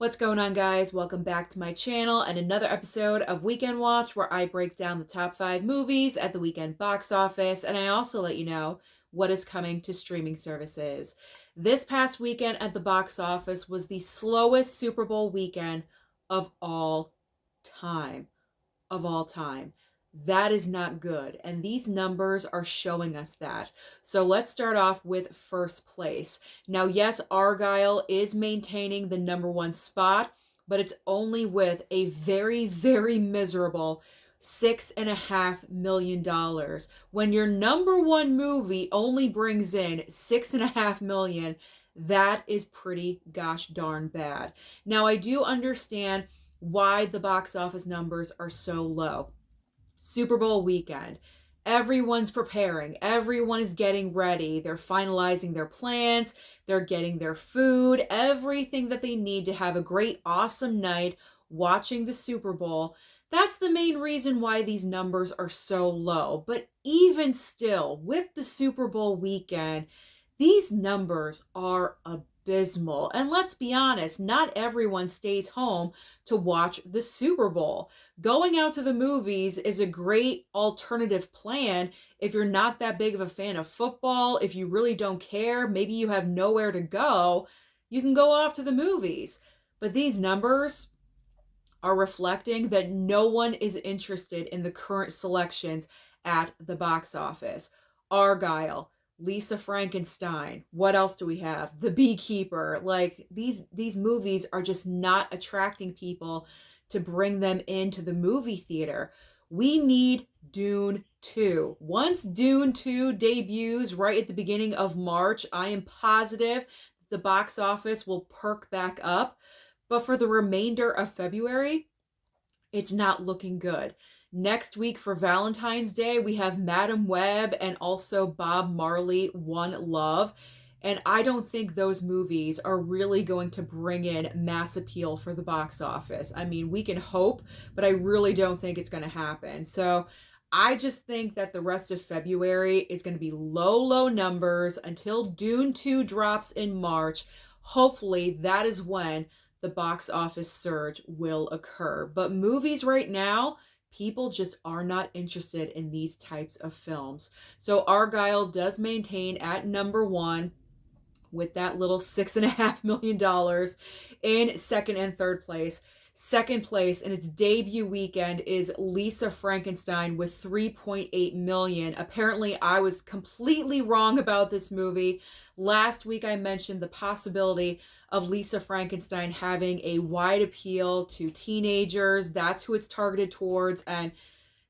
What's going on, guys? Welcome back to my channel and another episode of Weekend Watch, where I break down the top 5 movies at the weekend box office, and I also let you know what is coming to streaming services. This past weekend at the box office was the slowest Super Bowl weekend of all time. Of all time. That is not good. And these numbers are showing us that. So let's start off with first place. Now, yes, Argylle is maintaining the number one spot, but it's only with a very, very miserable $6.5 million. When your number one movie only brings in $6.5 million, that is pretty gosh darn bad. Now, I do understand why the box office numbers are so low. Super Bowl weekend. Everyone's preparing. Everyone is getting ready. They're finalizing their plans. They're getting their food, everything that they need to have a great, awesome night watching the Super Bowl. That's the main reason why these numbers are so low. But even still, with the Super Bowl weekend, these numbers are abysmal. And let's be honest, not everyone stays home to watch the Super Bowl. Going out to the movies is a great alternative plan if you're not that big of a fan of football, if you really don't care, maybe you have nowhere to go, you can go off to the movies. But these numbers are reflecting that no one is interested in the current selections at the box office. Argylle, Lisa Frankenstein. What else do we have? The Beekeeper. Like these movies are just not attracting people to bring them into the movie theater. We need Dune 2. Once Dune 2 debuts right at the beginning of March, I am positive the box office will perk back up. But for the remainder of February, it's not looking good. Next week for Valentine's Day, we have Madam Web and also Bob Marley, One Love. And I don't think those movies are really going to bring in mass appeal for the box office. I mean, we can hope, but I really don't think it's going to happen. So I just think that the rest of February is going to be low, low numbers until Dune 2 drops in March. Hopefully, that is when the box office surge will occur. But movies right now, people just are not interested in these types of films. So Argylle does maintain at number one with that little $6.5 million in second and third place. Second place in its debut weekend is Lisa Frankenstein with 3.8 million. Apparently, I was completely wrong about this movie. Last week, I mentioned the possibility of Lisa Frankenstein having a wide appeal to teenagers. That's who it's targeted towards, and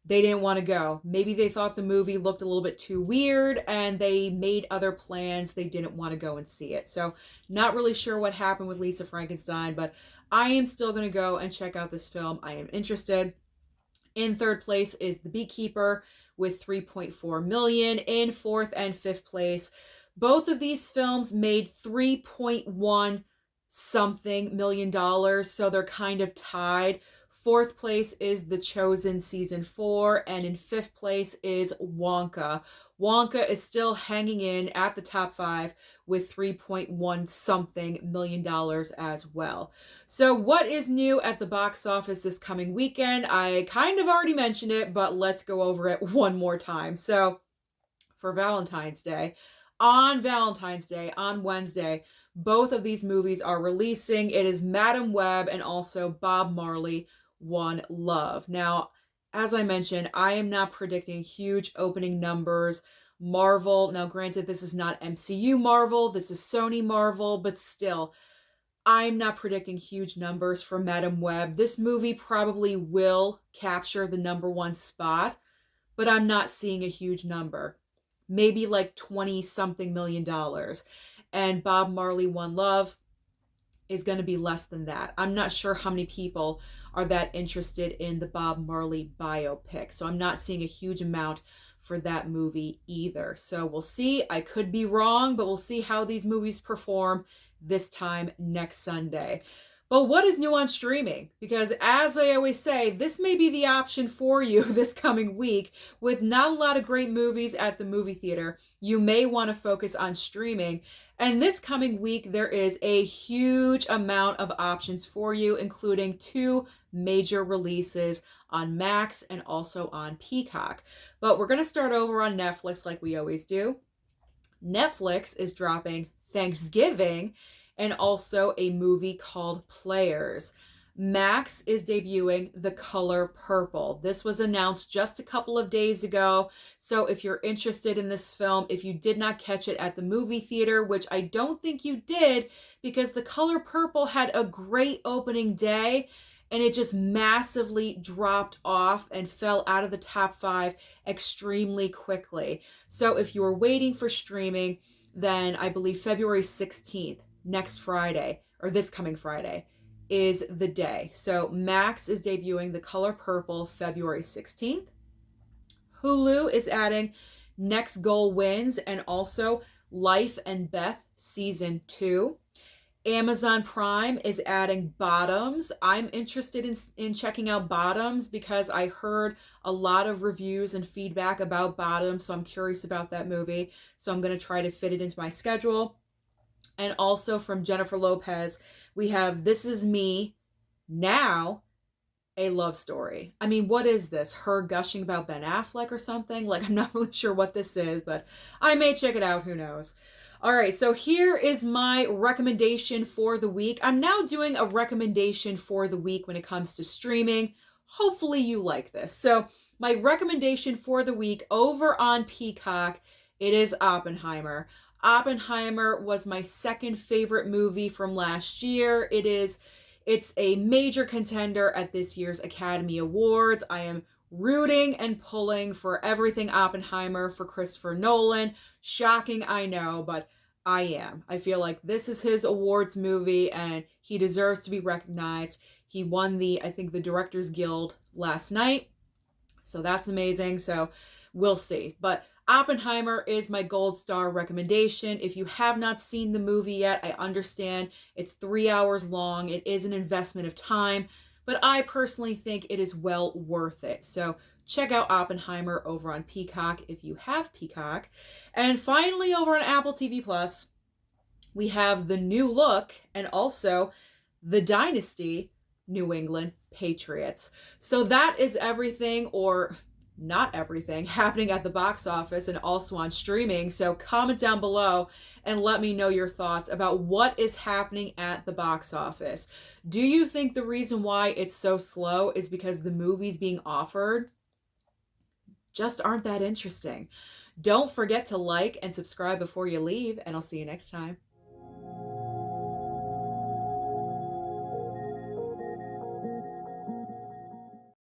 they didn't want to go. Maybe they thought the movie looked a little bit too weird and they made other plans. They didn't want to go and see it. So, not really sure what happened with Lisa Frankenstein, but I am still going to go and check out this film. I am interested. In third place is The Beekeeper with 3.4 million. In fourth and fifth place, both of these films made 3.1 something million dollars, so they're kind of tied. Fourth place is The Chosen Season 4, and in fifth place is Wonka. Wonka is still hanging in at the top 5 with 3.1 something million dollars as well. So what is new at the box office this coming weekend? I kind of already mentioned it, but let's go over it one more time. So for Valentine's Day, on Wednesday, both of these movies are releasing. It is Madam Web and also Bob Marley, One Love. Now, as I mentioned, I am not predicting huge opening numbers. Marvel, now granted, this is not MCU Marvel, this is Sony Marvel, but still, I'm not predicting huge numbers for Madam Web. This movie probably will capture the number one spot, but I'm not seeing a huge number. Maybe like 20 something million dollars. And Bob Marley, One Love is going to be less than that. I'm not sure how many people are that interested in the Bob Marley biopic. So I'm not seeing a huge amount for that movie either. So we'll see. I could be wrong, but we'll see how these movies perform this time next Sunday. But what is new on streaming? Because as I always say, this may be the option for you this coming week. With not a lot of great movies at the movie theater, you may want to focus on streaming. And this coming week, there is a huge amount of options for you, including 2 major releases on Max and also on Peacock. But we're going to start over on Netflix like we always do. Netflix is dropping Thanksgiving and also a movie called Players. Max is debuting The Color Purple. This was announced just a couple of days ago. So if you're interested in this film, if you did not catch it at the movie theater, which I don't think you did, because The Color Purple had a great opening day and it just massively dropped off and fell out of the top 5 extremely quickly. So if you were waiting for streaming, then I believe February 16th, next Friday, or this coming Friday, is the day. So Max is debuting The Color Purple February 16th. Hulu is adding Next Goal Wins and also Life and Beth Season 2. Amazon Prime is adding Bottoms. I'm interested in checking out Bottoms because I heard a lot of reviews and feedback about Bottoms, so I'm curious about that movie. So I'm going to try to fit it into my schedule. And also from Jennifer Lopez, we have This Is Me Now, a love story. I mean, what is this? Her gushing about Ben Affleck or something? Like, I'm not really sure what this is, but I may check it out. Who knows? All right, so here is my recommendation for the week. I'm now doing a recommendation for the week when it comes to streaming. Hopefully you like this. So my recommendation for the week over on Peacock, it is Oppenheimer. Oppenheimer was my second favorite movie from last year. It's a major contender at this year's Academy Awards. I am rooting and pulling for everything Oppenheimer for Christopher Nolan. Shocking, I know, but I am. I feel like this is his awards movie and he deserves to be recognized. He won I think the Directors Guild last night. So that's amazing. So we'll see. But Oppenheimer is my gold star recommendation. If you have not seen the movie yet, I understand it's 3 hours long. It is an investment of time, but I personally think it is well worth it. So check out Oppenheimer over on Peacock if you have Peacock. And finally, over on Apple TV Plus, we have The New Look and also The Dynasty New England Patriots. So that is everything, or not everything, happening at the box office and also on streaming. So comment down below and let me know your thoughts about what is happening at the box office. Do you think the reason why it's so slow is because the movies being offered just aren't that interesting? Don't forget to like and subscribe before you leave, and I'll see you next time.